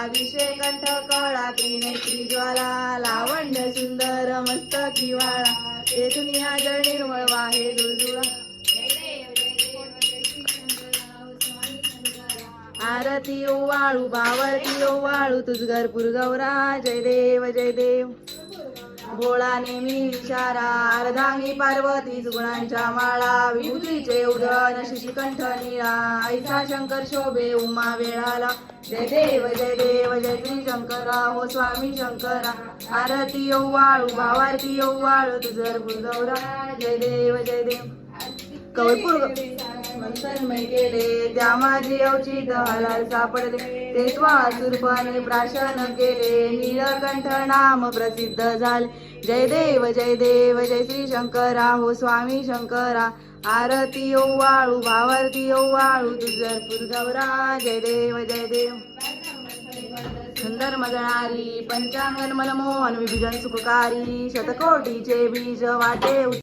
विषय कंठ कळा ते नेत्री ज्वाला लावण्य सुंदर मस्तकी वाळा ते दुनिया जळ निर्मळ वाहे जुळजुळा आरती ओवाळू भावारती ओवाळू तुझ घरपूर गौरा जय देव भोळा नेमी इशारा अर्धांगी पार्वती सुगुणांच्या माळा विभूतीचे उदन शिशिकंठ निळा ऐसा शंकर शोभे उमा वेळाला जय देव जय श्री शंकरा हो स्वामी शंकरा आरती ओवाळू भावारती ओवाळू तुझ घरपूर गौरा जय देव कवळपूर तन्मय केले त्या माझी अवचित हलाल सापडले ते स्वासुरपणे प्राशन केले नीलकंठ नाम प्रसिद्ध झाले जय देव जय श्री शंकरा हो स्वामी शंकरा आरती ओवाळू भावारती ओवाळू तुझरपूर गौरा जय देव सुंदर मजणारी पंचांगन मनमोहन विभीजन सुखकारी शतकोटीचे बीज वाटे